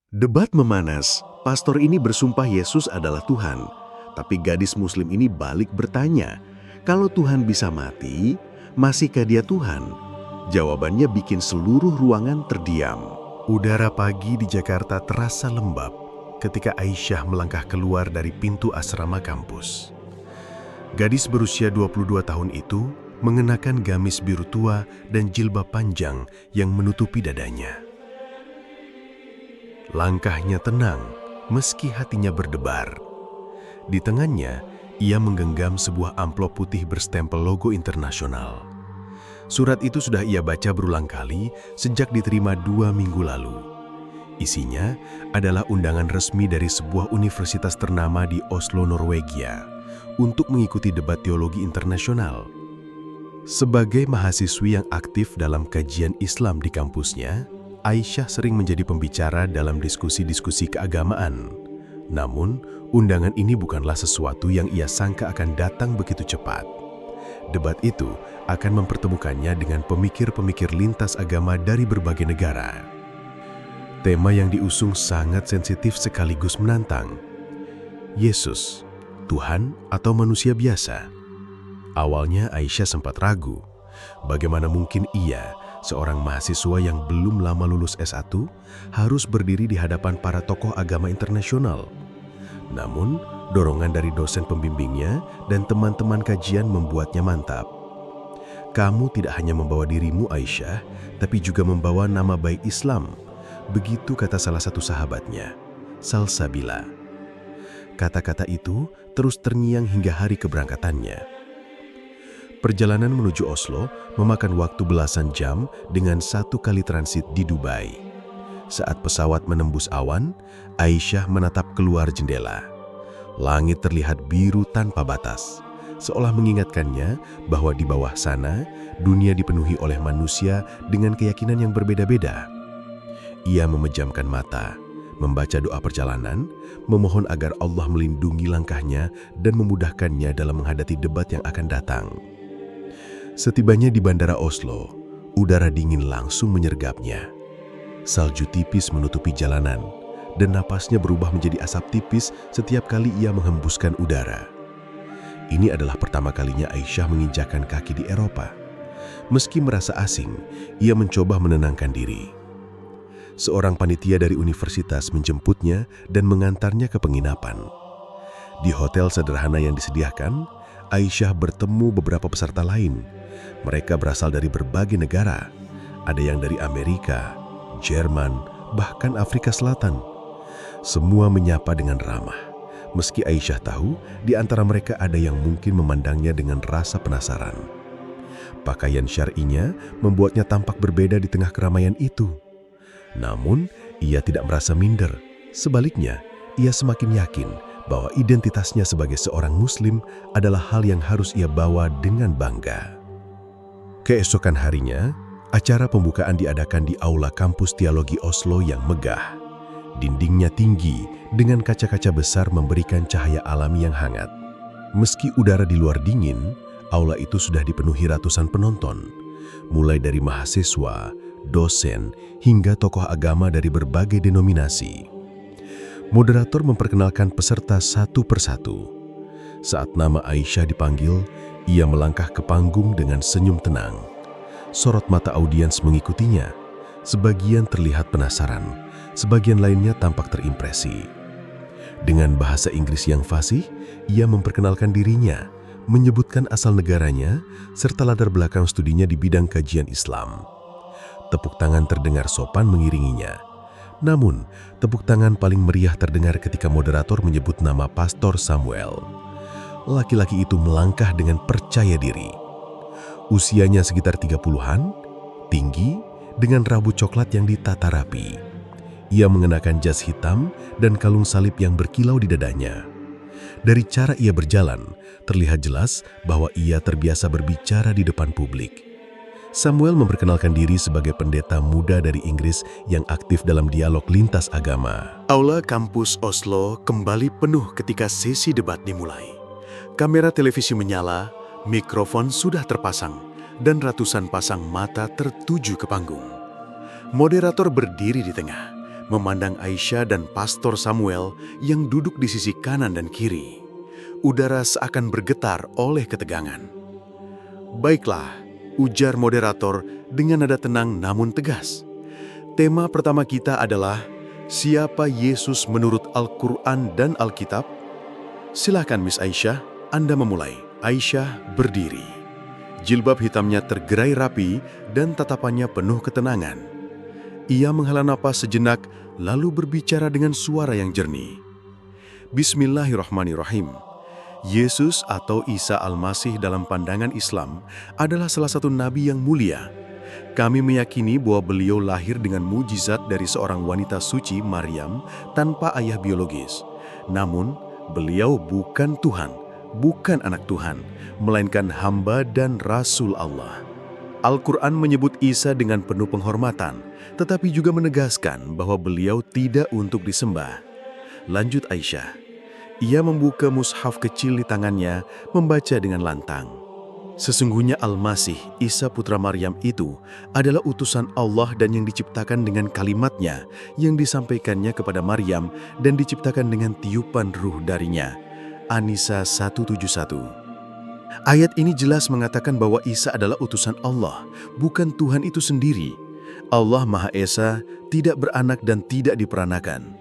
Debat memanas, pastor ini bersumpah Yesus adalah Tuhan. Tapi gadis muslim ini balik bertanya, kalau Tuhan bisa mati, masihkah dia Tuhan? Jawabannya bikin seluruh ruangan terdiam. Udara pagi di Jakarta terasa lembab ketika Aisyah melangkah keluar dari pintu asrama kampus. Gadis berusia 22 tahun itu mengenakan gamis biru tua dan jilbab panjang yang menutupi dadanya. Langkahnya tenang, meski hatinya berdebar. Di tangannya, ia menggenggam sebuah amplop putih berstempel logo internasional. Surat itu sudah ia baca berulang kali sejak diterima 2 minggu lalu. Isinya adalah undangan resmi dari sebuah universitas ternama di Oslo, Norwegia, untuk mengikuti debat teologi internasional. Sebagai mahasiswi yang aktif dalam kajian Islam di kampusnya, Aisyah sering menjadi pembicara dalam diskusi-diskusi keagamaan. Namun, undangan ini bukanlah sesuatu yang ia sangka akan datang begitu cepat. Debat itu akan mempertemukannya dengan pemikir-pemikir lintas agama dari berbagai negara. Tema yang diusung sangat sensitif sekaligus menantang. Yesus, Tuhan atau manusia biasa? Awalnya Aisyah sempat ragu. Bagaimana mungkin ia, seorang mahasiswa yang belum lama lulus S1, harus berdiri di hadapan para tokoh agama internasional. Namun, dorongan dari dosen pembimbingnya dan teman-teman kajian membuatnya mantap. Kamu tidak hanya membawa dirimu, Aisyah, tapi juga membawa nama baik Islam. Begitu kata salah satu sahabatnya, Salsabila. Kata-kata itu terus terngiang hingga hari keberangkatannya. Perjalanan menuju Oslo memakan waktu belasan jam dengan 1 kali transit di Dubai. Saat pesawat menembus awan, Aisyah menatap keluar jendela. Langit terlihat biru tanpa batas, seolah mengingatkannya bahwa di bawah sana, dunia dipenuhi oleh manusia dengan keyakinan yang berbeda-beda. Ia memejamkan mata, membaca doa perjalanan, memohon agar Allah melindungi langkahnya dan memudahkannya dalam menghadapi debat yang akan datang. Setibanya di bandara Oslo, udara dingin langsung menyergapnya. Salju tipis menutupi jalanan, dan napasnya berubah menjadi asap tipis setiap kali ia menghembuskan udara. Ini adalah pertama kalinya Aisyah menginjakkan kaki di Eropa. Meski merasa asing, ia mencoba menenangkan diri. Seorang panitia dari universitas menjemputnya dan mengantarnya ke penginapan. Di hotel sederhana yang disediakan, Aisyah bertemu beberapa peserta lain. Mereka berasal dari berbagai negara. Ada yang dari Amerika, Jerman, bahkan Afrika Selatan. Semua menyapa dengan ramah. Meski Aisyah tahu, di antara mereka ada yang mungkin memandangnya dengan rasa penasaran. Pakaian syar'inya membuatnya tampak berbeda di tengah keramaian itu. Namun, ia tidak merasa minder. Sebaliknya, ia semakin yakin bahwa identitasnya sebagai seorang Muslim adalah hal yang harus ia bawa dengan bangga. Keesokan harinya, acara pembukaan diadakan di aula kampus teologi Oslo yang megah. Dindingnya tinggi dengan kaca-kaca besar memberikan cahaya alami yang hangat. Meski udara di luar dingin, aula itu sudah dipenuhi ratusan penonton, mulai dari mahasiswa, dosen, hingga tokoh agama dari berbagai denominasi. Moderator memperkenalkan peserta satu persatu. Saat nama Aisyah dipanggil, ia melangkah ke panggung dengan senyum tenang. Sorot mata audiens mengikutinya. Sebagian terlihat penasaran, sebagian lainnya tampak terimpresi. Dengan bahasa Inggris yang fasih, ia memperkenalkan dirinya, menyebutkan asal negaranya, serta latar belakang studinya di bidang kajian Islam. Tepuk tangan terdengar sopan mengiringinya. Namun, tepuk tangan paling meriah terdengar ketika moderator menyebut nama Pastor Samuel. Laki-laki itu melangkah dengan percaya diri. Usianya sekitar 30-an, tinggi, dengan rambut coklat yang ditata rapi. Ia mengenakan jas hitam dan kalung salib yang berkilau di dadanya. Dari cara ia berjalan, terlihat jelas bahwa ia terbiasa berbicara di depan publik. Samuel memperkenalkan diri sebagai pendeta muda dari Inggris yang aktif dalam dialog lintas agama. Aula kampus Oslo kembali penuh ketika sesi debat dimulai. Kamera televisi menyala, mikrofon sudah terpasang, dan ratusan pasang mata tertuju ke panggung. Moderator berdiri di tengah, memandang Aisyah dan Pastor Samuel yang duduk di sisi kanan dan kiri. Udara seakan bergetar oleh ketegangan. "Baiklah," ujar moderator dengan nada tenang namun tegas. "Tema pertama kita adalah siapa Yesus menurut Al-Quran dan Alkitab? Silakan Miss Aisyah, Anda memulai." Aisyah berdiri. Jilbab hitamnya tergerai rapi dan tatapannya penuh ketenangan. Ia menghela napas sejenak lalu berbicara dengan suara yang jernih. "Bismillahirrahmanirrahim. Yesus atau Isa Al-Masih dalam pandangan Islam adalah salah satu nabi yang mulia. Kami meyakini bahwa beliau lahir dengan mujizat dari seorang wanita suci, Maryam, tanpa ayah biologis. Namun, beliau bukan Tuhan, bukan anak Tuhan, melainkan hamba dan Rasul Allah. Al-Quran menyebut Isa dengan penuh penghormatan, tetapi juga menegaskan bahwa beliau tidak untuk disembah." Lanjut Aisyah. Ia membuka mushaf kecil di tangannya, membaca dengan lantang. "Sesungguhnya Al-Masih, Isa putra Maryam itu adalah utusan Allah dan yang diciptakan dengan kalimatnya yang disampaikannya kepada Maryam dan diciptakan dengan tiupan ruh darinya." An-Nisa 171. Ayat ini jelas mengatakan bahwa Isa adalah utusan Allah, bukan Tuhan itu sendiri. Allah Maha Esa, tidak beranak dan tidak diperanakan.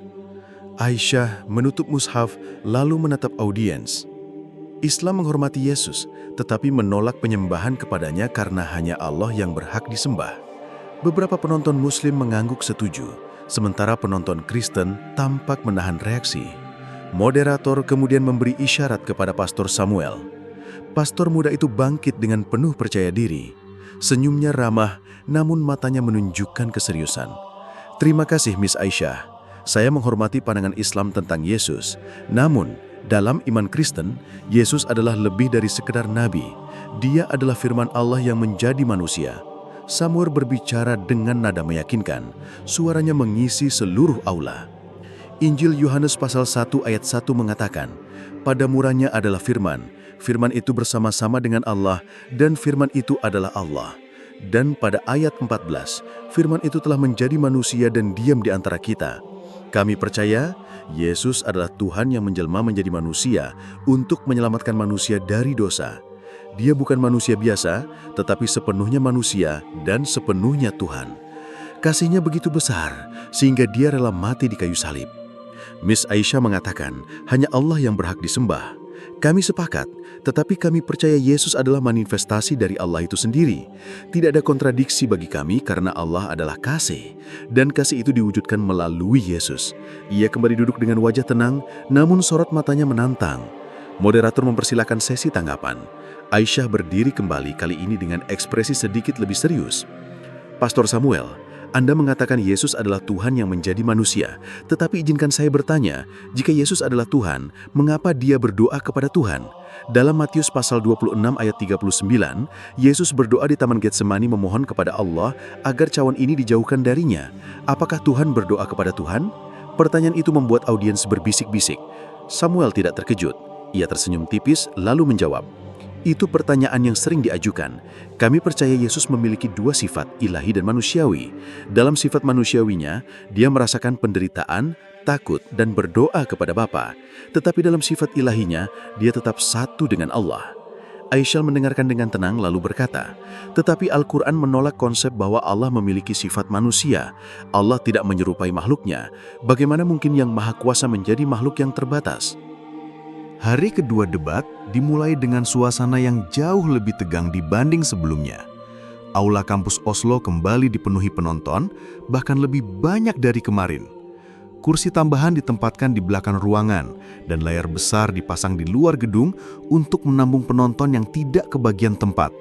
Aisyah menutup mushaf lalu menatap audiens. Islam menghormati Yesus, tetapi menolak penyembahan kepadanya karena hanya Allah yang berhak disembah. Beberapa penonton Muslim mengangguk setuju, sementara penonton Kristen tampak menahan reaksi. Moderator kemudian memberi isyarat kepada Pastor Samuel. Pastor muda itu bangkit dengan penuh percaya diri. Senyumnya ramah, namun matanya menunjukkan keseriusan. "Terima kasih Miss Aisyah. Saya menghormati pandangan Islam tentang Yesus. Namun, dalam iman Kristen, Yesus adalah lebih dari sekedar nabi. Dia adalah firman Allah yang menjadi manusia." Samuel berbicara dengan nada meyakinkan. Suaranya mengisi seluruh aula. Injil Yohanes pasal 1 ayat 1 mengatakan, "Pada mulanya adalah firman. Firman itu bersama-sama dengan Allah, dan firman itu adalah Allah." Dan pada ayat 14, firman itu telah menjadi manusia dan diam di antara kita. Kami percaya Yesus adalah Tuhan yang menjelma menjadi manusia untuk menyelamatkan manusia dari dosa. Dia bukan manusia biasa, tetapi sepenuhnya manusia dan sepenuhnya Tuhan. Kasihnya begitu besar, sehingga dia rela mati di kayu salib. Miss Aisyah mengatakan, hanya Allah yang berhak disembah. Kami sepakat, tetapi kami percaya Yesus adalah manifestasi dari Allah itu sendiri. Tidak ada kontradiksi bagi kami karena Allah adalah kasih, dan kasih itu diwujudkan melalui Yesus. Ia kembali duduk dengan wajah tenang, namun sorot matanya menantang. Moderator mempersilahkan sesi tanggapan. Aisyah berdiri kembali, kali ini dengan ekspresi sedikit lebih serius. "Pastor Samuel, Anda mengatakan Yesus adalah Tuhan yang menjadi manusia, tetapi izinkan saya bertanya, jika Yesus adalah Tuhan, mengapa dia berdoa kepada Tuhan? Dalam Matius pasal 26 ayat 39, Yesus berdoa di Taman Getsemani memohon kepada Allah agar cawan ini dijauhkan darinya. Apakah Tuhan berdoa kepada Tuhan?" Pertanyaan itu membuat audiens berbisik-bisik. Samuel tidak terkejut. Ia tersenyum tipis lalu menjawab, "Itu pertanyaan yang sering diajukan. Kami percaya Yesus memiliki dua sifat, ilahi dan manusiawi. Dalam sifat manusiawinya, dia merasakan penderitaan, takut, dan berdoa kepada Bapa. Tetapi dalam sifat ilahinya, dia tetap satu dengan Allah." Aisyah mendengarkan dengan tenang lalu berkata, "Tetapi Al-Quran menolak konsep bahwa Allah memiliki sifat manusia. Allah tidak menyerupai makhluknya. Bagaimana mungkin yang Maha Kuasa menjadi makhluk yang terbatas?" Hari kedua debat dimulai dengan suasana yang jauh lebih tegang dibanding sebelumnya. Aula kampus Oslo kembali dipenuhi penonton, bahkan lebih banyak dari kemarin. Kursi tambahan ditempatkan di belakang ruangan, dan layar besar dipasang di luar gedung untuk menampung penonton yang tidak kebagian tempat.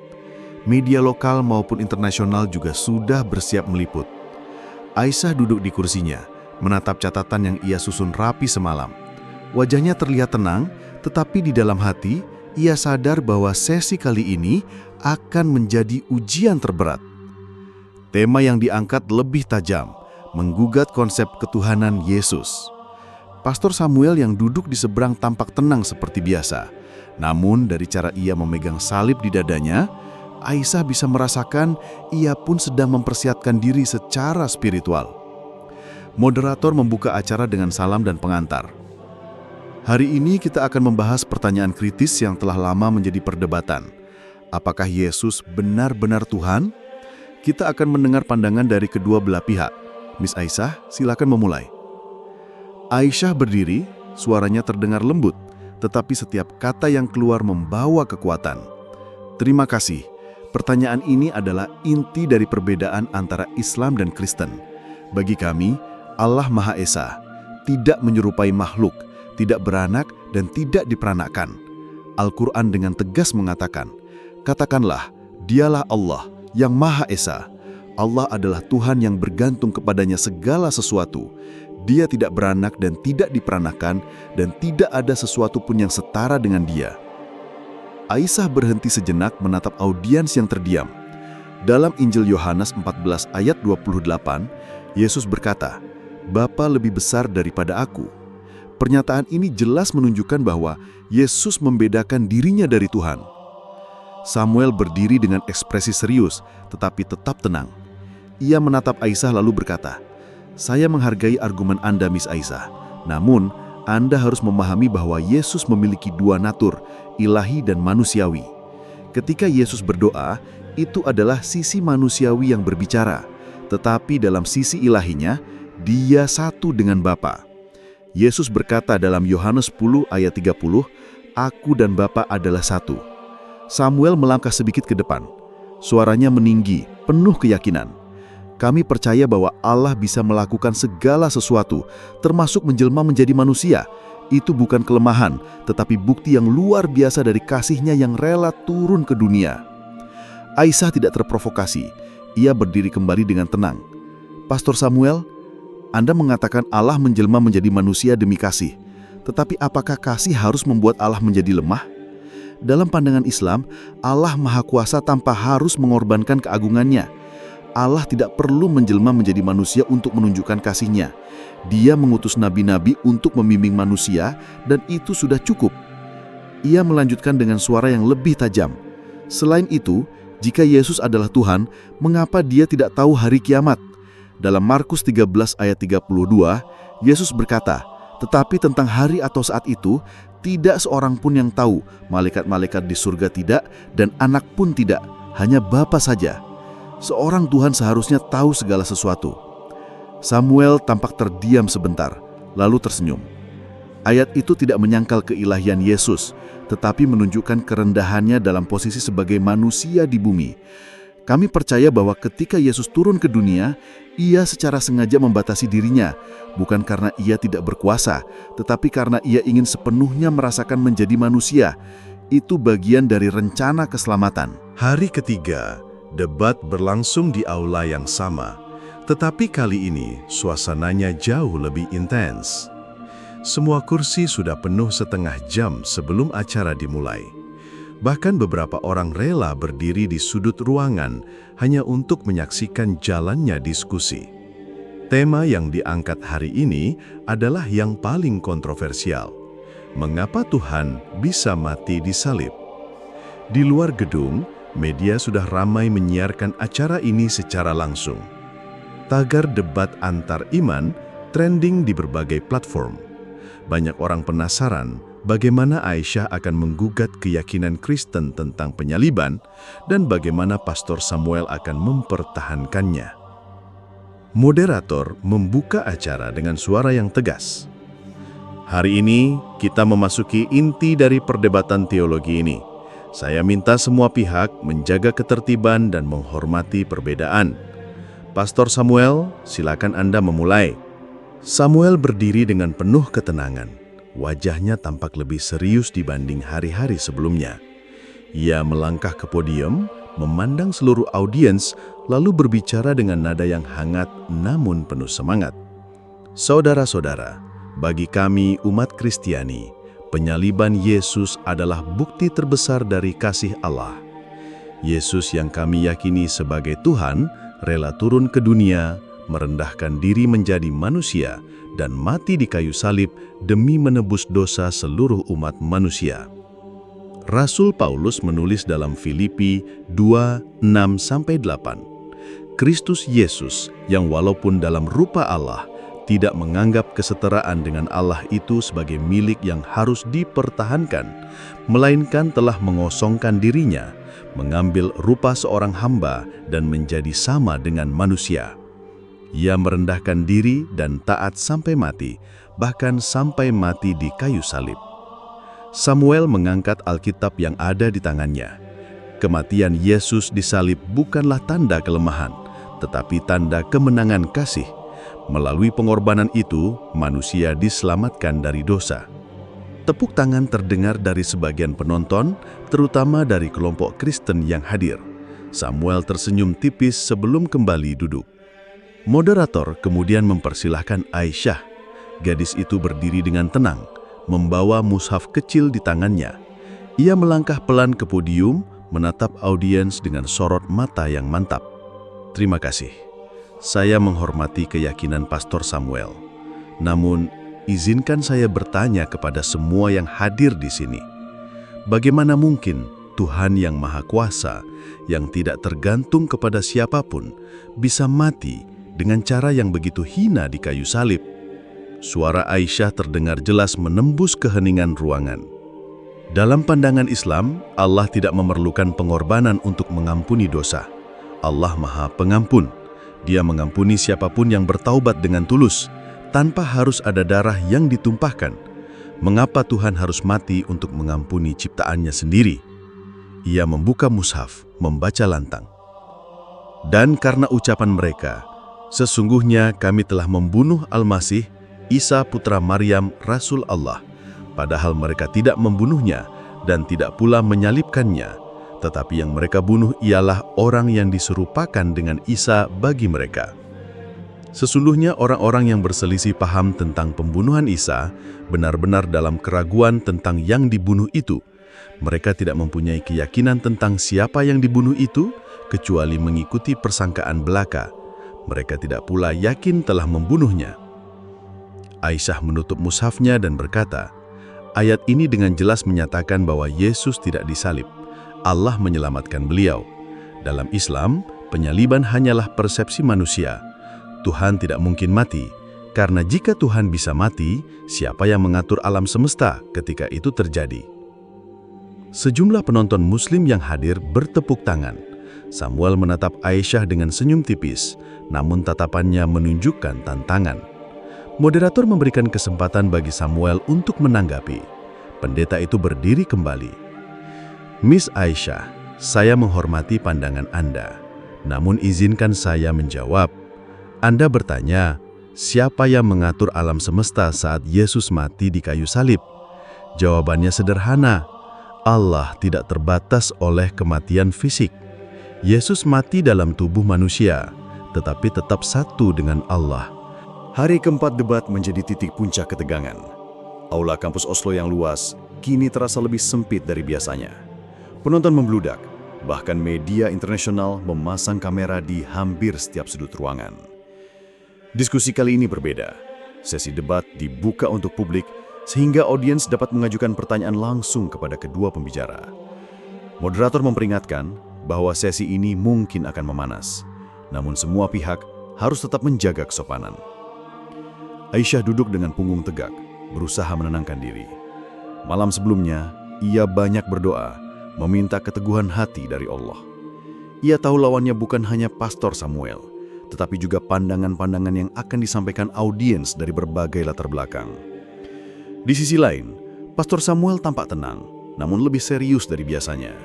Media lokal maupun internasional juga sudah bersiap meliput. Aisyah duduk di kursinya, menatap catatan yang ia susun rapi semalam. Wajahnya terlihat tenang, tetapi di dalam hati, ia sadar bahwa sesi kali ini akan menjadi ujian terberat. Tema yang diangkat lebih tajam, menggugat konsep ketuhanan Yesus. Pastor Samuel yang duduk di seberang tampak tenang seperti biasa. Namun dari cara ia memegang salib di dadanya, Aisyah bisa merasakan ia pun sedang mempersiapkan diri secara spiritual. Moderator membuka acara dengan salam dan pengantar. Hari ini kita akan membahas pertanyaan kritis yang telah lama menjadi perdebatan. Apakah Yesus benar-benar Tuhan? Kita akan mendengar pandangan dari kedua belah pihak. Miss Aisyah, silakan memulai. Aisyah berdiri, suaranya terdengar lembut, tetapi setiap kata yang keluar membawa kekuatan. Terima kasih. Pertanyaan ini adalah inti dari perbedaan antara Islam dan Kristen. Bagi kami, Allah Maha Esa, tidak menyerupai makhluk, tidak beranak dan tidak diperanakkan. Al-Quran dengan tegas mengatakan, katakanlah, dialah Allah yang Maha Esa. Allah adalah Tuhan yang bergantung kepadanya segala sesuatu. Dia tidak beranak dan tidak diperanakkan, dan tidak ada sesuatu pun yang setara dengan Dia. Aisyah berhenti sejenak menatap audiens yang terdiam. Dalam Injil Yohanes 14 ayat 28, Yesus berkata, Bapa lebih besar daripada aku. Pernyataan ini jelas menunjukkan bahwa Yesus membedakan dirinya dari Tuhan. Samuel berdiri dengan ekspresi serius, tetapi tetap tenang. Ia menatap Aisyah lalu berkata, saya menghargai argumen Anda, Miss Aisyah. Namun, Anda harus memahami bahwa Yesus memiliki dua natur, ilahi dan manusiawi. Ketika Yesus berdoa, itu adalah sisi manusiawi yang berbicara. Tetapi dalam sisi ilahinya, Dia satu dengan Bapa. Yesus berkata dalam Yohanes 10 ayat 30, Aku dan Bapa adalah satu. Samuel melangkah sedikit ke depan. Suaranya meninggi, penuh keyakinan. Kami percaya bahwa Allah bisa melakukan segala sesuatu, termasuk menjelma menjadi manusia. Itu bukan kelemahan, tetapi bukti yang luar biasa dari kasih-Nya yang rela turun ke dunia. Aisyah tidak terprovokasi. Ia berdiri kembali dengan tenang. Pastor Samuel, Anda mengatakan Allah menjelma menjadi manusia demi kasih. Tetapi apakah kasih harus membuat Allah menjadi lemah? Dalam pandangan Islam, Allah Maha Kuasa tanpa harus mengorbankan keagungannya. Allah tidak perlu menjelma menjadi manusia untuk menunjukkan kasih-Nya. Dia mengutus nabi-nabi untuk membimbing manusia, dan itu sudah cukup. Ia melanjutkan dengan suara yang lebih tajam. Selain itu, jika Yesus adalah Tuhan, mengapa Dia tidak tahu hari kiamat? Dalam Markus 13 ayat 32, Yesus berkata, tetapi tentang hari atau saat itu, tidak seorang pun yang tahu, malaikat-malaikat di surga tidak, dan anak pun tidak, hanya Bapa saja. Seorang Tuhan seharusnya tahu segala sesuatu. Samuel tampak terdiam sebentar, lalu tersenyum. Ayat itu tidak menyangkal keilahian Yesus, tetapi menunjukkan kerendahannya dalam posisi sebagai manusia di bumi. Kami percaya bahwa ketika Yesus turun ke dunia, Ia secara sengaja membatasi dirinya, bukan karena Ia tidak berkuasa, tetapi karena Ia ingin sepenuhnya merasakan menjadi manusia. Itu bagian dari rencana keselamatan. Hari ketiga, debat berlangsung di aula yang sama, tetapi kali ini suasananya jauh lebih intens. Semua kursi sudah penuh setengah jam sebelum acara dimulai. Bahkan beberapa orang rela berdiri di sudut ruangan hanya untuk menyaksikan jalannya diskusi. Tema yang diangkat hari ini adalah yang paling kontroversial. Mengapa Tuhan bisa mati di salib? Di luar gedung, media sudah ramai menyiarkan acara ini secara langsung. Tagar debat antar iman trending di berbagai platform. Banyak orang penasaran bagaimana Aisyah akan menggugat keyakinan Kristen tentang penyaliban dan bagaimana Pastor Samuel akan mempertahankannya. Moderator membuka acara dengan suara yang tegas. Hari ini kita memasuki inti dari perdebatan teologi ini. Saya minta semua pihak menjaga ketertiban dan menghormati perbedaan. Pastor Samuel, silakan Anda memulai. Samuel berdiri dengan penuh ketenangan. Wajahnya tampak lebih serius dibanding hari-hari sebelumnya. Ia melangkah ke podium, memandang seluruh audiens, lalu berbicara dengan nada yang hangat namun penuh semangat. Saudara-saudara, bagi kami umat Kristiani, penyaliban Yesus adalah bukti terbesar dari kasih Allah. Yesus yang kami yakini sebagai Tuhan, rela turun ke dunia, merendahkan diri menjadi manusia, dan mati di kayu salib demi menebus dosa seluruh umat manusia. Rasul Paulus menulis dalam Filipi 2:6-8, Kristus Yesus yang walaupun dalam rupa Allah, tidak menganggap kesetaraan dengan Allah itu sebagai milik yang harus dipertahankan, melainkan telah mengosongkan dirinya, mengambil rupa seorang hamba dan menjadi sama dengan manusia. Ia merendahkan diri dan taat sampai mati, bahkan sampai mati di kayu salib. Samuel mengangkat Alkitab yang ada di tangannya. Kematian Yesus di salib bukanlah tanda kelemahan, tetapi tanda kemenangan kasih. Melalui pengorbanan itu, manusia diselamatkan dari dosa. Tepuk tangan terdengar dari sebagian penonton, terutama dari kelompok Kristen yang hadir. Samuel tersenyum tipis sebelum kembali duduk. Moderator kemudian mempersilahkan Aisyah. Gadis itu berdiri dengan tenang, membawa mushaf kecil di tangannya. Ia melangkah pelan ke podium, menatap audiens dengan sorot mata yang mantap. Terima kasih. Saya menghormati keyakinan Pastor Samuel. Namun, izinkan saya bertanya kepada semua yang hadir di sini. Bagaimana mungkin Tuhan yang Maha Kuasa, yang tidak tergantung kepada siapapun, bisa mati dengan cara yang begitu hina di kayu salib? Suara Aisyah terdengar jelas menembus keheningan ruangan. Dalam pandangan Islam, Allah tidak memerlukan pengorbanan untuk mengampuni dosa. Allah Maha Pengampun. Dia mengampuni siapapun yang bertaubat dengan tulus, tanpa harus ada darah yang ditumpahkan. Mengapa Tuhan harus mati untuk mengampuni ciptaannya sendiri? Ia membuka mushaf, membaca lantang. Dan karena ucapan mereka, sesungguhnya kami telah membunuh Al-Masih, Isa putra Maryam, Rasul Allah, padahal mereka tidak membunuhnya dan tidak pula menyalibkannya, tetapi yang mereka bunuh ialah orang yang diserupakan dengan Isa bagi mereka. Sesungguhnya orang-orang yang berselisih paham tentang pembunuhan Isa benar-benar dalam keraguan tentang yang dibunuh itu. Mereka tidak mempunyai keyakinan tentang siapa yang dibunuh itu, kecuali mengikuti persangkaan belaka. Mereka tidak pula yakin telah membunuhnya. Aisyah menutup mushafnya dan berkata, ayat ini dengan jelas menyatakan bahwa Yesus tidak disalib. Allah menyelamatkan beliau. Dalam Islam, penyaliban hanyalah persepsi manusia. Tuhan tidak mungkin mati, karena jika Tuhan bisa mati, siapa yang mengatur alam semesta ketika itu terjadi? Sejumlah penonton Muslim yang hadir bertepuk tangan. Samuel menatap Aisyah dengan senyum tipis, namun tatapannya menunjukkan tantangan. Moderator memberikan kesempatan bagi Samuel untuk menanggapi. Pendeta itu berdiri kembali. Miss Aisyah, saya menghormati pandangan Anda. Namun izinkan saya menjawab. Anda bertanya, siapa yang mengatur alam semesta saat Yesus mati di kayu salib? Jawabannya sederhana. Allah tidak terbatas oleh kematian fisik. Yesus mati dalam tubuh manusia, tetapi tetap satu dengan Allah. Hari keempat debat menjadi titik puncak ketegangan. Aula kampus Oslo yang luas kini terasa lebih sempit dari biasanya. Penonton membludak, bahkan media internasional memasang kamera di hampir setiap sudut ruangan. Diskusi kali ini berbeda. Sesi debat dibuka untuk publik sehingga audiens dapat mengajukan pertanyaan langsung kepada kedua pembicara. Moderator memperingatkan bahwa sesi ini mungkin akan memanas, namun semua pihak harus tetap menjaga kesopanan. Aisyah duduk dengan punggung tegak, berusaha menenangkan diri. Malam sebelumnya, ia banyak berdoa, meminta keteguhan hati dari Allah. Ia tahu lawannya bukan hanya Pastor Samuel, tetapi juga pandangan-pandangan yang akan disampaikan audiens dari berbagai latar belakang. Di sisi lain, Pastor Samuel tampak tenang, namun lebih serius dari biasanya.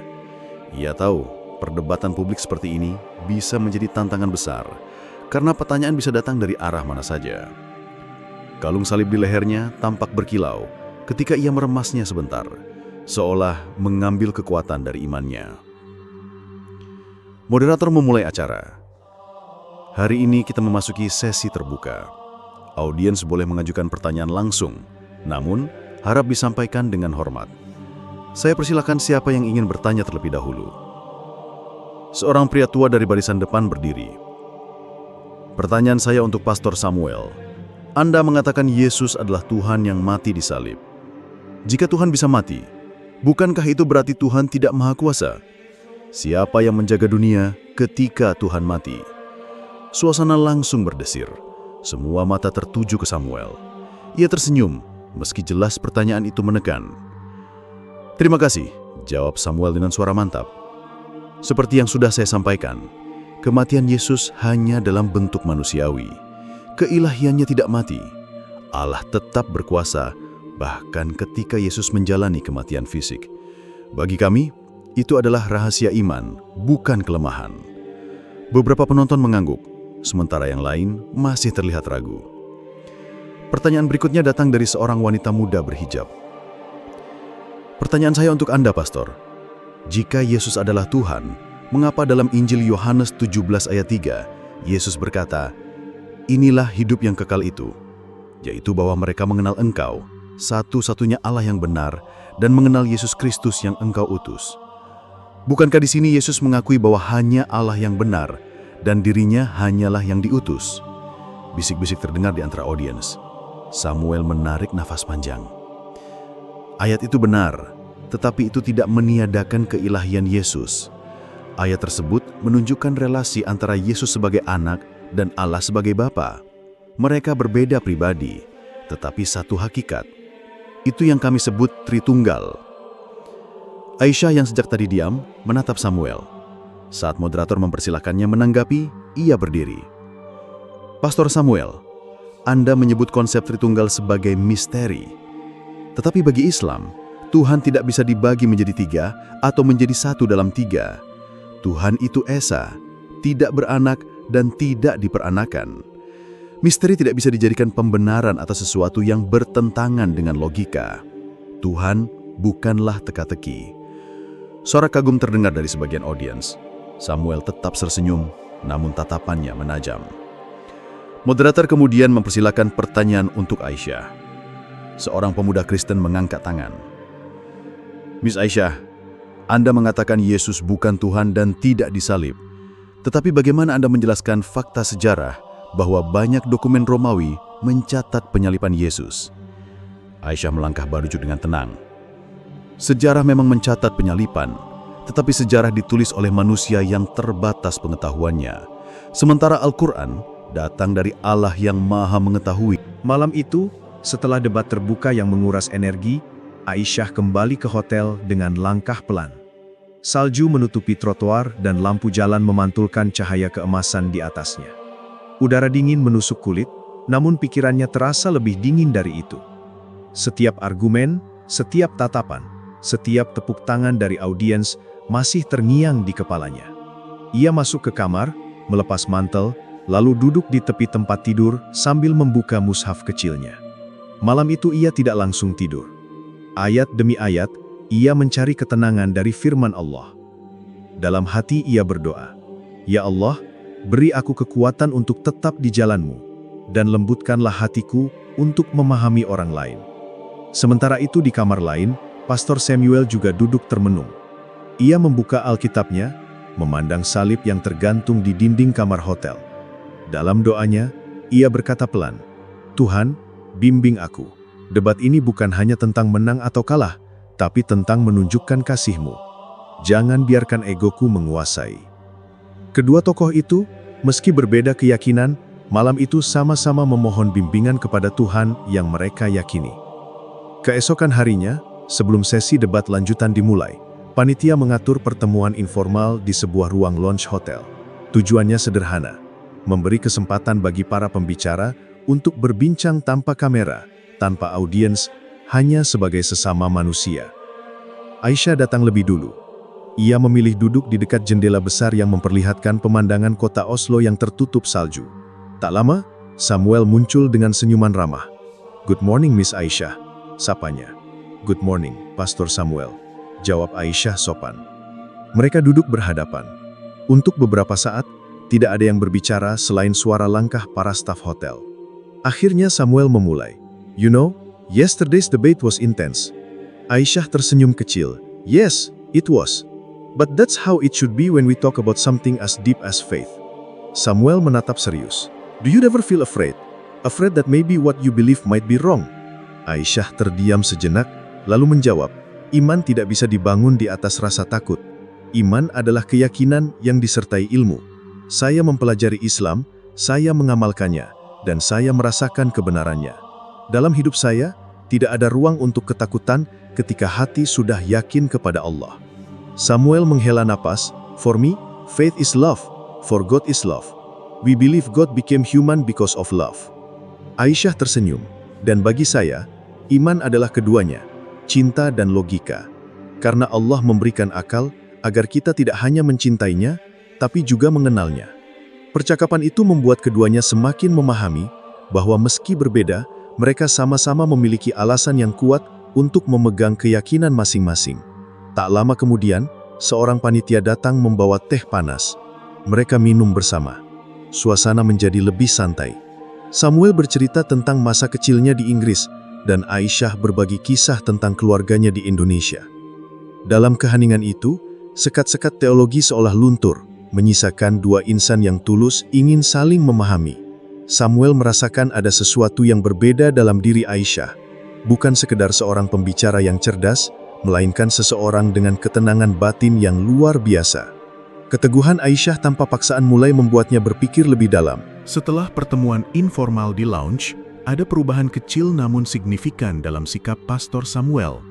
Ia tahu perdebatan publik seperti ini bisa menjadi tantangan besar, karena pertanyaan bisa datang dari arah mana saja. Kalung salib di lehernya tampak berkilau ketika ia meremasnya sebentar, seolah mengambil kekuatan dari imannya. Moderator memulai acara. Hari ini kita memasuki sesi terbuka. Audiens boleh mengajukan pertanyaan langsung, namun harap disampaikan dengan hormat. Saya persilakan siapa yang ingin bertanya terlebih dahulu. Seorang pria tua dari barisan depan berdiri. Pertanyaan saya untuk Pastor Samuel. Anda mengatakan Yesus adalah Tuhan yang mati di salib. Jika Tuhan bisa mati, bukankah itu berarti Tuhan tidak maha kuasa? Siapa yang menjaga dunia ketika Tuhan mati? Suasana langsung berdesir. Semua mata tertuju ke Samuel. Ia tersenyum, meski jelas pertanyaan itu menekan. "Terima kasih," jawab Samuel dengan suara mantap. "Seperti yang sudah saya sampaikan, kematian Yesus hanya dalam bentuk manusiawi. Keilahiannya tidak mati. Allah tetap berkuasa, bahkan ketika Yesus menjalani kematian fisik. Bagi kami, itu adalah rahasia iman, bukan kelemahan." Beberapa penonton mengangguk, sementara yang lain masih terlihat ragu. Pertanyaan berikutnya datang dari seorang wanita muda berhijab. "Pertanyaan saya untuk Anda, Pastor. Jika Yesus adalah Tuhan, mengapa dalam Injil Yohanes 17 ayat 3, Yesus berkata, 'Inilah hidup yang kekal itu, yaitu bahwa mereka mengenal Engkau, satu-satunya Allah yang benar, dan mengenal Yesus Kristus yang Engkau utus.' Bukankah di sini Yesus mengakui bahwa hanya Allah yang benar dan dirinya hanyalah yang diutus?" Bisik-bisik terdengar di antara audiens. Samuel menarik nafas panjang. Ayat itu benar, tetapi itu tidak meniadakan keilahian Yesus. Ayat tersebut menunjukkan relasi antara Yesus sebagai anak dan Allah sebagai Bapa. Mereka berbeda pribadi, tetapi satu hakikat. Itu yang kami sebut Tritunggal. Aisyah yang sejak tadi diam menatap Samuel. Saat moderator mempersilahkannya menanggapi, ia berdiri. "Pastor Samuel, Anda menyebut konsep Tritunggal sebagai misteri. Tetapi bagi Islam, Tuhan tidak bisa dibagi menjadi 3 atau menjadi 1 dalam 3. Tuhan itu Esa, tidak beranak dan tidak diperanakan. Misteri tidak bisa dijadikan pembenaran atas sesuatu yang bertentangan dengan logika. Tuhan bukanlah teka-teki." Suara kagum terdengar dari sebagian audiens. Samuel tetap tersenyum, namun tatapannya menajam. Moderator kemudian mempersilakan pertanyaan untuk Aisyah. Seorang pemuda Kristen mengangkat tangan. "Miss Aisyah, Anda mengatakan Yesus bukan Tuhan dan tidak disalib. Tetapi bagaimana Anda menjelaskan fakta sejarah bahwa banyak dokumen Romawi mencatat penyaliban Yesus?" Aisyah melangkah baju dengan tenang. "Sejarah memang mencatat penyaliban, tetapi sejarah ditulis oleh manusia yang terbatas pengetahuannya. Sementara Al-Quran datang dari Allah yang Maha Mengetahui." Malam itu, setelah debat terbuka yang menguras energi, Aisyah kembali ke hotel dengan langkah pelan. Salju menutupi trotoar dan lampu jalan memantulkan cahaya keemasan di atasnya. Udara dingin menusuk kulit, namun pikirannya terasa lebih dingin dari itu. Setiap argumen, setiap tatapan, setiap tepuk tangan dari audiens masih terngiang di kepalanya. Ia masuk ke kamar, melepas mantel, lalu duduk di tepi tempat tidur sambil membuka mushaf kecilnya. Malam itu ia tidak langsung tidur. Ayat demi ayat, ia mencari ketenangan dari firman Allah. Dalam hati ia berdoa, "Ya Allah, beri aku kekuatan untuk tetap di jalan-Mu, dan lembutkanlah hatiku untuk memahami orang lain." Sementara itu di kamar lain, Pastor Samuel juga duduk termenung. Ia membuka Alkitabnya, memandang salib yang tergantung di dinding kamar hotel. Dalam doanya, ia berkata pelan, "Tuhan, bimbing aku. Debat ini bukan hanya tentang menang atau kalah, tapi tentang menunjukkan kasih-Mu. Jangan biarkan egoku menguasai." Kedua tokoh itu, meski berbeda keyakinan, malam itu sama-sama memohon bimbingan kepada Tuhan yang mereka yakini. Keesokan harinya, sebelum sesi debat lanjutan dimulai, panitia mengatur pertemuan informal di sebuah ruang lounge hotel. Tujuannya sederhana, memberi kesempatan bagi para pembicara untuk berbincang tanpa kamera, tanpa audiens, hanya sebagai sesama manusia. Aisyah datang lebih dulu. Ia memilih duduk di dekat jendela besar yang memperlihatkan pemandangan kota Oslo yang tertutup salju. Tak lama, Samuel muncul dengan senyuman ramah. "Good morning, Miss Aisyah," sapanya. "Good morning, Pastor Samuel," jawab Aisyah sopan. Mereka duduk berhadapan. Untuk beberapa saat, tidak ada yang berbicara selain suara langkah para staf hotel. Akhirnya Samuel memulai. "You know, yesterday's debate was intense." Aisyah tersenyum kecil. "Yes, it was. But that's how it should be when we talk about something as deep as faith." Samuel menatap serius. "Do you ever feel afraid? Afraid that maybe what you believe might be wrong?" Aisyah terdiam sejenak, lalu menjawab, "Iman tidak bisa dibangun di atas rasa takut. Iman adalah keyakinan yang disertai ilmu. Saya mempelajari Islam, saya mengamalkannya, dan saya merasakan kebenarannya. Dalam hidup saya, tidak ada ruang untuk ketakutan ketika hati sudah yakin kepada Allah. Samuel menghela napas, "For me, faith is love, for God is love. We believe God became human because of love." Aisyah tersenyum, dan bagi saya, iman adalah keduanya, cinta dan logika. Karena Allah memberikan akal agar kita tidak hanya mencintainya, tapi juga mengenalnya. Percakapan itu membuat keduanya semakin memahami bahwa meski berbeda, mereka sama-sama memiliki alasan yang kuat untuk memegang keyakinan masing-masing. Tak lama kemudian, seorang panitia datang membawa teh panas. Mereka minum bersama. Suasana menjadi lebih santai. Samuel bercerita tentang masa kecilnya di Inggris, dan Aisyah berbagi kisah tentang keluarganya di Indonesia. Dalam keheningan itu, sekat-sekat teologi seolah luntur, menyisakan dua insan yang tulus ingin saling memahami. Samuel merasakan ada sesuatu yang berbeda dalam diri Aisyah. Bukan sekedar seorang pembicara yang cerdas, melainkan seseorang dengan ketenangan batin yang luar biasa. Keteguhan Aisyah tanpa paksaan mulai membuatnya berpikir lebih dalam. Setelah pertemuan informal di lounge, ada perubahan kecil namun signifikan dalam sikap Pastor Samuel.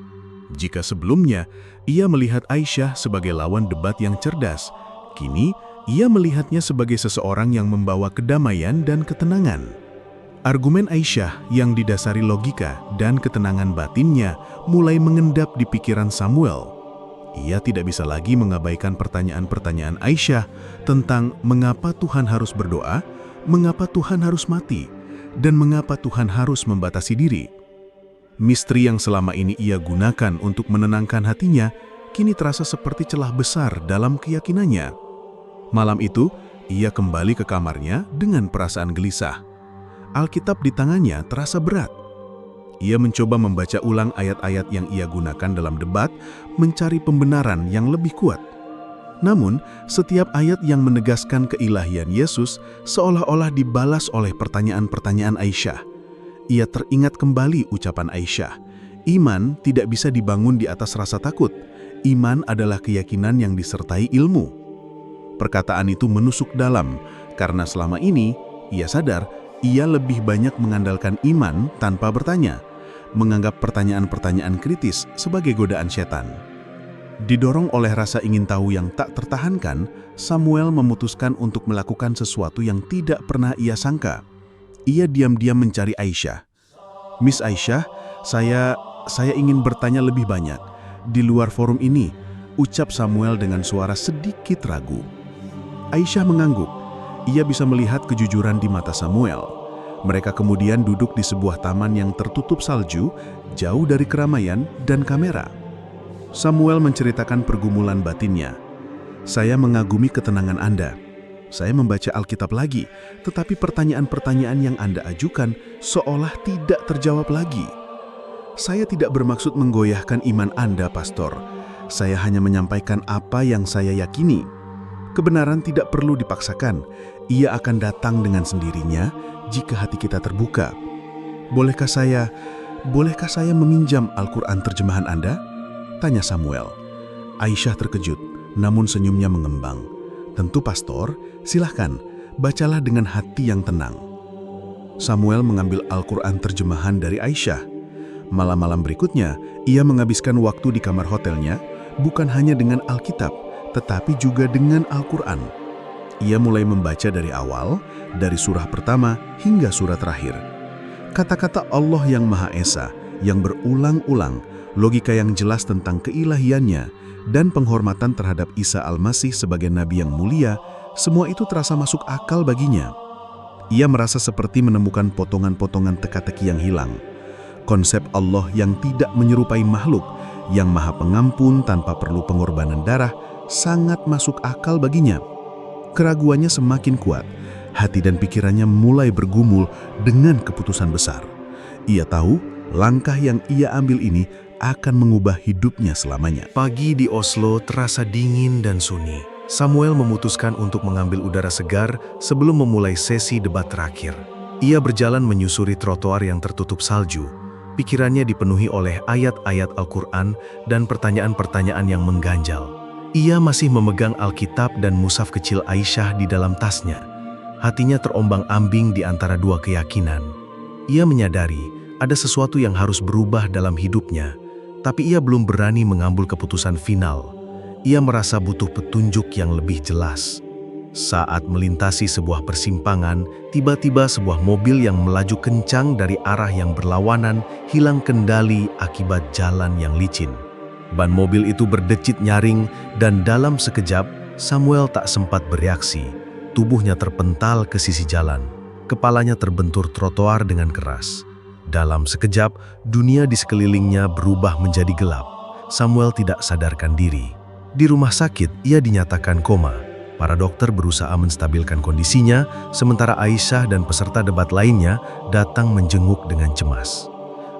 Jika sebelumnya, ia melihat Aisyah sebagai lawan debat yang cerdas, kini ia melihatnya sebagai seseorang yang membawa kedamaian dan ketenangan. Argumen Aisyah yang didasari logika dan ketenangan batinnya mulai mengendap di pikiran Samuel. Ia tidak bisa lagi mengabaikan pertanyaan-pertanyaan Aisyah tentang mengapa Tuhan harus berdoa, mengapa Tuhan harus mati, dan mengapa Tuhan harus membatasi diri. Misteri yang selama ini ia gunakan untuk menenangkan hatinya, kini terasa seperti celah besar dalam keyakinannya. Malam itu, ia kembali ke kamarnya dengan perasaan gelisah. Alkitab di tangannya terasa berat. Ia mencoba membaca ulang ayat-ayat yang ia gunakan dalam debat, mencari pembenaran yang lebih kuat. Namun, setiap ayat yang menegaskan keilahian Yesus seolah-olah dibalas oleh pertanyaan-pertanyaan Aisyah. Ia teringat kembali ucapan Aisyah, "Iman tidak bisa dibangun di atas rasa takut. Iman adalah keyakinan yang disertai ilmu." Perkataan itu menusuk dalam, karena selama ini ia sadar ia lebih banyak mengandalkan iman tanpa bertanya, menganggap pertanyaan-pertanyaan kritis sebagai godaan setan. Didorong oleh rasa ingin tahu yang tak tertahankan, Samuel memutuskan untuk melakukan sesuatu yang tidak pernah ia sangka. Ia diam-diam mencari Aisyah. "Miss Aisyah, saya ingin bertanya lebih banyak. Di luar forum ini," ucap Samuel dengan suara sedikit ragu. Aisyah mengangguk. Ia bisa melihat kejujuran di mata Samuel. Mereka kemudian duduk di sebuah taman yang tertutup salju, jauh dari keramaian dan kamera. Samuel menceritakan pergumulan batinnya. "Saya mengagumi ketenangan Anda. Saya membaca Alkitab lagi, tetapi pertanyaan-pertanyaan yang Anda ajukan seolah tidak terjawab lagi. Saya tidak bermaksud menggoyahkan iman Anda, Pastor. Saya hanya menyampaikan apa yang saya yakini. Kebenaran tidak perlu dipaksakan. Ia akan datang dengan sendirinya jika hati kita terbuka. Bolehkah saya meminjam Al-Quran terjemahan Anda?" tanya Samuel. Aisyah terkejut, namun senyumnya mengembang. "Tentu, Pastor, silahkan, bacalah dengan hati yang tenang." Samuel mengambil Al-Quran terjemahan dari Aisyah. Malam-malam berikutnya, ia menghabiskan waktu di kamar hotelnya, bukan hanya dengan Alkitab, tetapi juga dengan Al-Quran. Ia mulai membaca dari awal, dari surah pertama hingga surah terakhir. Kata-kata Allah yang Maha Esa, yang berulang-ulang, logika yang jelas tentang keilahiannya, dan penghormatan terhadap Isa Al-Masih sebagai Nabi yang mulia, semua itu terasa masuk akal baginya. Ia merasa seperti menemukan potongan-potongan teka-teki yang hilang. Konsep Allah yang tidak menyerupai makhluk, yang Maha Pengampun tanpa perlu pengorbanan darah, sangat masuk akal baginya. Keraguannya semakin kuat, hati dan pikirannya mulai bergumul dengan keputusan besar. Ia tahu langkah yang ia ambil ini akan mengubah hidupnya selamanya. Pagi di Oslo terasa dingin dan sunyi. Samuel memutuskan untuk mengambil udara segar sebelum memulai sesi debat terakhir. Ia berjalan menyusuri trotoar yang tertutup salju. Pikirannya dipenuhi oleh ayat-ayat Al-Quran dan pertanyaan-pertanyaan yang mengganjal. Ia masih memegang Alkitab dan mushaf kecil Aisyah di dalam tasnya. Hatinya terombang-ambing di antara dua keyakinan. Ia menyadari ada sesuatu yang harus berubah dalam hidupnya, tapi ia belum berani mengambil keputusan final. Ia merasa butuh petunjuk yang lebih jelas. Saat melintasi sebuah persimpangan, tiba-tiba sebuah mobil yang melaju kencang dari arah yang berlawanan hilang kendali akibat jalan yang licin. Ban mobil itu berdecit nyaring dan dalam sekejap Samuel tak sempat bereaksi. Tubuhnya terpental ke sisi jalan. Kepalanya terbentur trotoar dengan keras. Dalam sekejap, dunia di sekelilingnya berubah menjadi gelap. Samuel tidak sadarkan diri. Di rumah sakit, ia dinyatakan koma. Para dokter berusaha menstabilkan kondisinya, sementara Aisyah dan peserta debat lainnya datang menjenguk dengan cemas.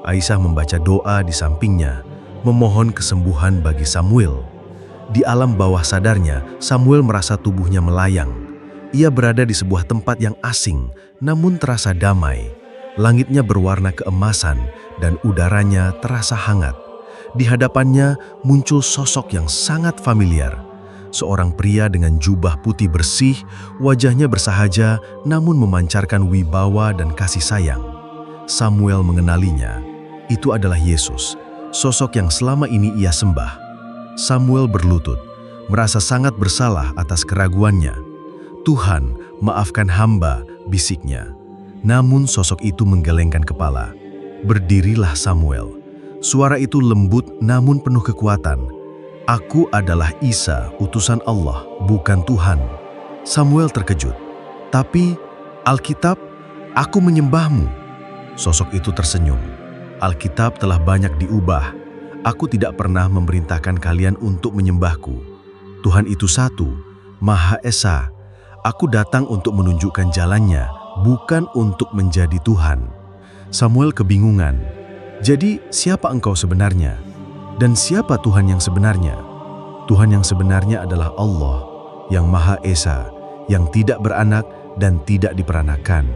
Aisyah membaca doa di sampingnya, memohon kesembuhan bagi Samuel. Di alam bawah sadarnya, Samuel merasa tubuhnya melayang. Ia berada di sebuah tempat yang asing, namun terasa damai. Langitnya berwarna keemasan dan udaranya terasa hangat. Di hadapannya muncul sosok yang sangat familiar. Seorang pria dengan jubah putih bersih, wajahnya bersahaja namun memancarkan wibawa dan kasih sayang. Samuel mengenalinya. Itu adalah Yesus, sosok yang selama ini ia sembah. Samuel berlutut, merasa sangat bersalah atas keraguannya. "Tuhan, maafkan hamba," bisiknya. Namun sosok itu menggelengkan kepala. "Berdirilah Samuel." Suara itu lembut namun penuh kekuatan. "Aku adalah Isa, utusan Allah, bukan Tuhan." Samuel terkejut. "Tapi Alkitab, aku menyembahmu." Sosok itu tersenyum. "Alkitab telah banyak diubah. Aku tidak pernah memerintahkan kalian untuk menyembahku. Tuhan itu satu, Maha Esa. Aku datang untuk menunjukkan jalannya, bukan untuk menjadi Tuhan." Samuel kebingungan. Jadi, siapa engkau sebenarnya? Dan siapa Tuhan yang sebenarnya? Tuhan yang sebenarnya adalah Allah, yang Maha Esa, yang tidak beranak dan tidak diperanakan.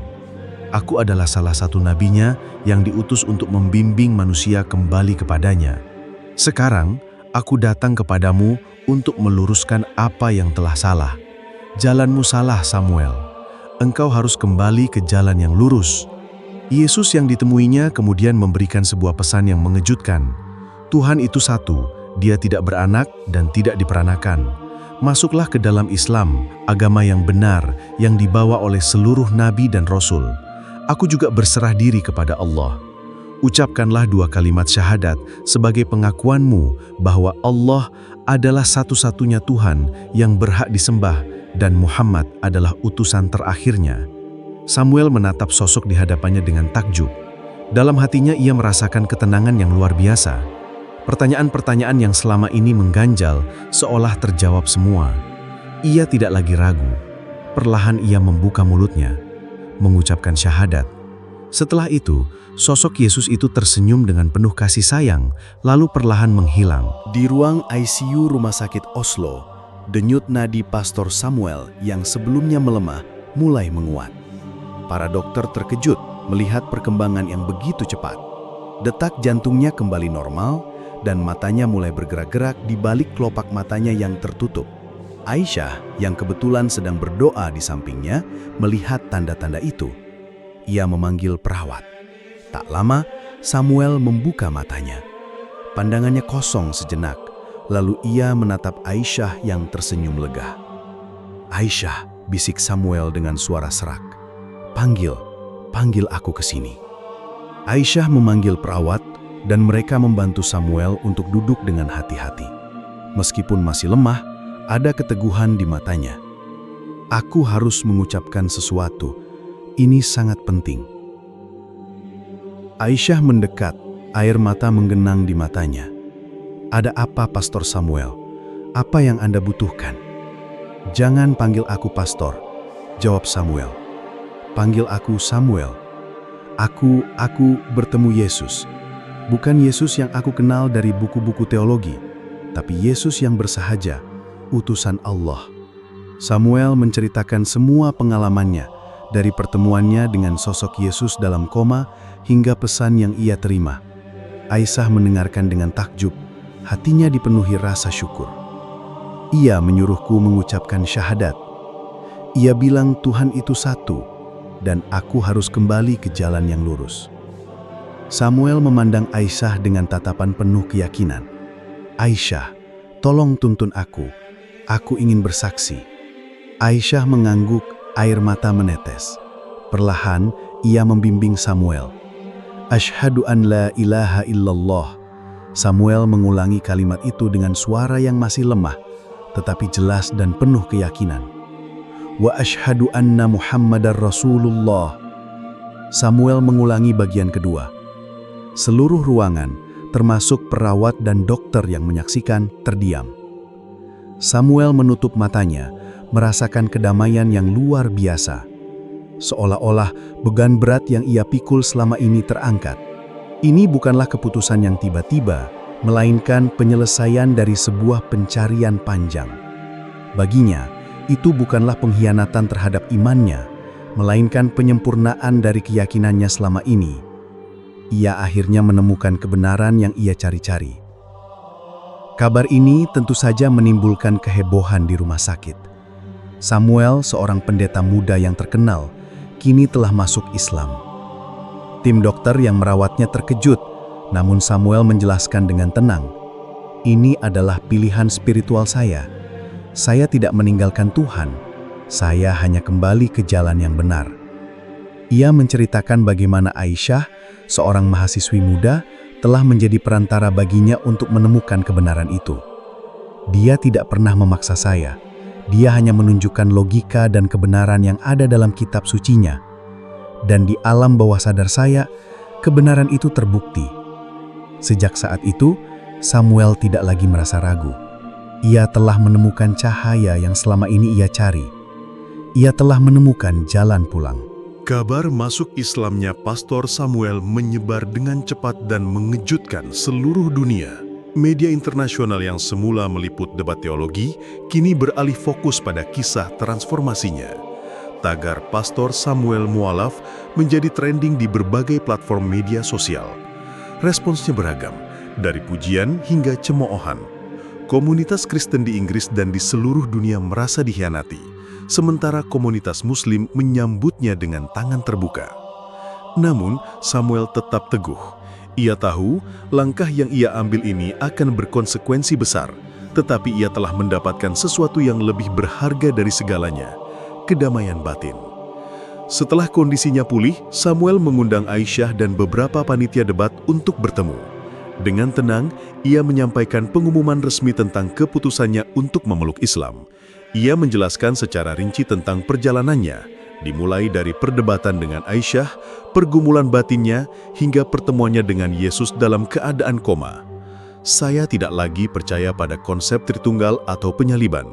Aku adalah salah satu nabinya yang diutus untuk membimbing manusia kembali kepadanya. Sekarang, aku datang kepadamu untuk meluruskan apa yang telah salah. Jalanmu salah, Samuel. Engkau harus kembali ke jalan yang lurus. Yesus yang ditemuinya kemudian memberikan sebuah pesan yang mengejutkan. Tuhan itu satu, Dia tidak beranak dan tidak diperanakan. Masuklah ke dalam Islam, agama yang benar, yang dibawa oleh seluruh nabi dan rasul. Aku juga berserah diri kepada Allah. Ucapkanlah 2 kalimat syahadat sebagai pengakuanmu bahwa Allah adalah satu-satunya Tuhan yang berhak disembah dan Muhammad adalah utusan terakhirnya. Samuel menatap sosok di hadapannya dengan takjub. Dalam hatinya ia merasakan ketenangan yang luar biasa. Pertanyaan-pertanyaan yang selama ini mengganjal seolah terjawab semua. Ia tidak lagi ragu. Perlahan ia membuka mulutnya, mengucapkan syahadat. Setelah itu, sosok Yesus itu tersenyum dengan penuh kasih sayang, lalu perlahan menghilang. Di ruang ICU Rumah Sakit Oslo, denyut nadi Pastor Samuel yang sebelumnya melemah mulai menguat. Para dokter terkejut melihat perkembangan yang begitu cepat. Detak jantungnya kembali normal dan matanya mulai bergerak-gerak di balik kelopak matanya yang tertutup. Aisyah yang kebetulan sedang berdoa di sampingnya melihat tanda-tanda itu. Ia memanggil perawat. Tak lama, Samuel membuka matanya. Pandangannya kosong sejenak, lalu ia menatap Aisyah yang tersenyum lega. "Aisyah," bisik Samuel dengan suara serak. Panggil aku ke sini." Aisyah memanggil perawat dan mereka membantu Samuel untuk duduk dengan hati-hati. Meskipun masih lemah, ada keteguhan di matanya. "Aku harus mengucapkan sesuatu. Ini sangat penting." Aisyah mendekat, air mata menggenang di matanya. "Ada apa, Pastor Samuel? Apa yang Anda butuhkan?" "Jangan panggil aku Pastor," jawab Samuel. "Panggil aku Samuel. Aku bertemu Yesus. Bukan Yesus yang aku kenal dari buku-buku teologi, tapi Yesus yang bersahaja, utusan Allah." Samuel menceritakan semua pengalamannya, dari pertemuannya dengan sosok Yesus dalam koma hingga pesan yang ia terima. Aisyah mendengarkan dengan takjub, hatinya dipenuhi rasa syukur. "Ia menyuruhku mengucapkan syahadat." Ia bilang Tuhan itu satu, dan aku harus kembali ke jalan yang lurus. Samuel memandang Aisyah dengan tatapan penuh keyakinan. Aisyah, tolong tuntun aku ingin bersaksi. Aisyah mengangguk, air mata menetes. Perlahan, ia membimbing Samuel. Asyhadu an la ilaha illallah. Samuel mengulangi kalimat itu dengan suara yang masih lemah, tetapi jelas dan penuh keyakinan. Wa asyhadu anna Muhammadar Rasulullah. Samuel mengulangi bagian kedua. Seluruh ruangan, termasuk perawat dan dokter yang menyaksikan, terdiam. Samuel menutup matanya, merasakan kedamaian yang luar biasa. Seolah-olah beban berat yang ia pikul selama ini terangkat. Ini bukanlah keputusan yang tiba-tiba, melainkan penyelesaian dari sebuah pencarian panjang. Baginya, itu bukanlah pengkhianatan terhadap imannya, melainkan penyempurnaan dari keyakinannya selama ini. Ia akhirnya menemukan kebenaran yang ia cari-cari. Kabar ini tentu saja menimbulkan kehebohan di rumah sakit. Samuel, seorang pendeta muda yang terkenal, kini telah masuk Islam. Tim dokter yang merawatnya terkejut, namun Samuel menjelaskan dengan tenang, "Ini adalah pilihan spiritual saya. Saya tidak meninggalkan Tuhan. Saya hanya kembali ke jalan yang benar." Ia menceritakan bagaimana Aisyah, seorang mahasiswi muda, telah menjadi perantara baginya untuk menemukan kebenaran itu. Dia tidak pernah memaksa saya. Dia hanya menunjukkan logika dan kebenaran yang ada dalam kitab sucinya. Dan di alam bawah sadar saya, kebenaran itu terbukti. Sejak saat itu, Samuel tidak lagi merasa ragu. Ia telah menemukan cahaya yang selama ini ia cari. Ia telah menemukan jalan pulang. Kabar masuk Islamnya Pastor Samuel menyebar dengan cepat dan mengejutkan seluruh dunia. Media internasional yang semula meliput debat teologi, kini beralih fokus pada kisah transformasinya. Tagar Pastor Samuel mualaf menjadi trending di berbagai platform media sosial. Responsnya beragam, dari pujian hingga cemoohan. Komunitas Kristen di Inggris dan di seluruh dunia merasa dikhianati, sementara komunitas Muslim menyambutnya dengan tangan terbuka. Namun, Samuel tetap teguh. Ia tahu langkah yang ia ambil ini akan berkonsekuensi besar, tetapi ia telah mendapatkan sesuatu yang lebih berharga dari segalanya, kedamaian batin. Setelah kondisinya pulih, Samuel mengundang Aisyah dan beberapa panitia debat untuk bertemu. Dengan tenang, ia menyampaikan pengumuman resmi tentang keputusannya untuk memeluk Islam. Ia menjelaskan secara rinci tentang perjalanannya, dimulai dari perdebatan dengan Aisyah, pergumulan batinnya, hingga pertemuannya dengan Yesus dalam keadaan koma. "Saya tidak lagi percaya pada konsep Tritunggal atau penyaliban.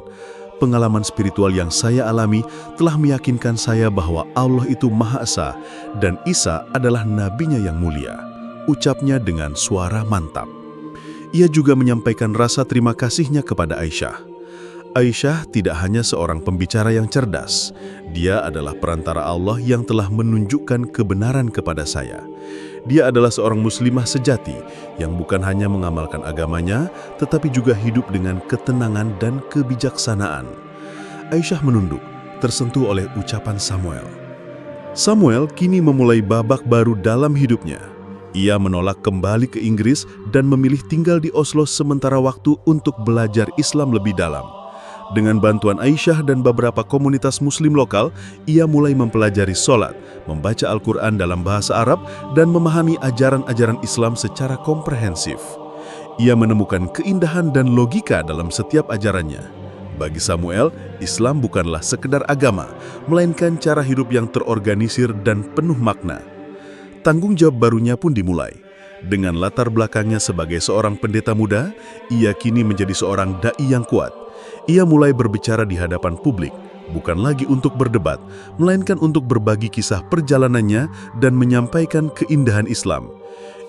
Pengalaman spiritual yang saya alami telah meyakinkan saya bahwa Allah itu Maha Esa dan Isa adalah nabinya yang mulia," ucapnya dengan suara mantap. Ia juga menyampaikan rasa terima kasihnya kepada Aisyah. Aisyah tidak hanya seorang pembicara yang cerdas, dia adalah perantara Allah yang telah menunjukkan kebenaran kepada saya. Dia adalah seorang muslimah sejati yang bukan hanya mengamalkan agamanya, tetapi juga hidup dengan ketenangan dan kebijaksanaan. Aisyah menunduk, tersentuh oleh ucapan Samuel. Samuel kini memulai babak baru dalam hidupnya. Ia menolak kembali ke Inggris dan memilih tinggal di Oslo sementara waktu untuk belajar Islam lebih dalam. Dengan bantuan Aisyah dan beberapa komunitas muslim lokal, ia mulai mempelajari sholat, membaca Al-Quran dalam bahasa Arab, dan memahami ajaran-ajaran Islam secara komprehensif. Ia menemukan keindahan dan logika dalam setiap ajarannya. Bagi Samuel, Islam bukanlah sekedar agama, melainkan cara hidup yang terorganisir dan penuh makna. Tanggung jawab barunya pun dimulai. Dengan latar belakangnya sebagai seorang pendeta muda, ia kini menjadi seorang dai yang kuat. Ia mulai berbicara di hadapan publik, bukan lagi untuk berdebat, melainkan untuk berbagi kisah perjalanannya dan menyampaikan keindahan Islam.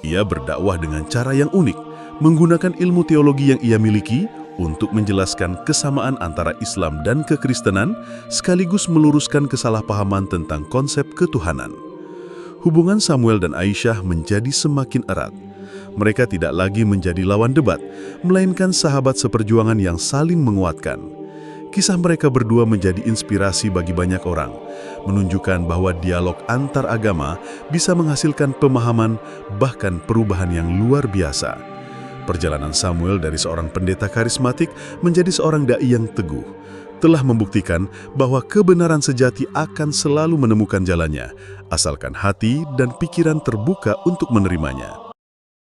Ia berdakwah dengan cara yang unik, menggunakan ilmu teologi yang ia miliki untuk menjelaskan kesamaan antara Islam dan kekristenan, sekaligus meluruskan kesalahpahaman tentang konsep ketuhanan. Hubungan Samuel dan Aisyah menjadi semakin erat. Mereka tidak lagi menjadi lawan debat, melainkan sahabat seperjuangan yang saling menguatkan. Kisah mereka berdua menjadi inspirasi bagi banyak orang, menunjukkan bahwa dialog antar agama bisa menghasilkan pemahaman bahkan perubahan yang luar biasa. Perjalanan Samuel dari seorang pendeta karismatik menjadi seorang dai yang teguh telah membuktikan bahwa kebenaran sejati akan selalu menemukan jalannya, asalkan hati dan pikiran terbuka untuk menerimanya.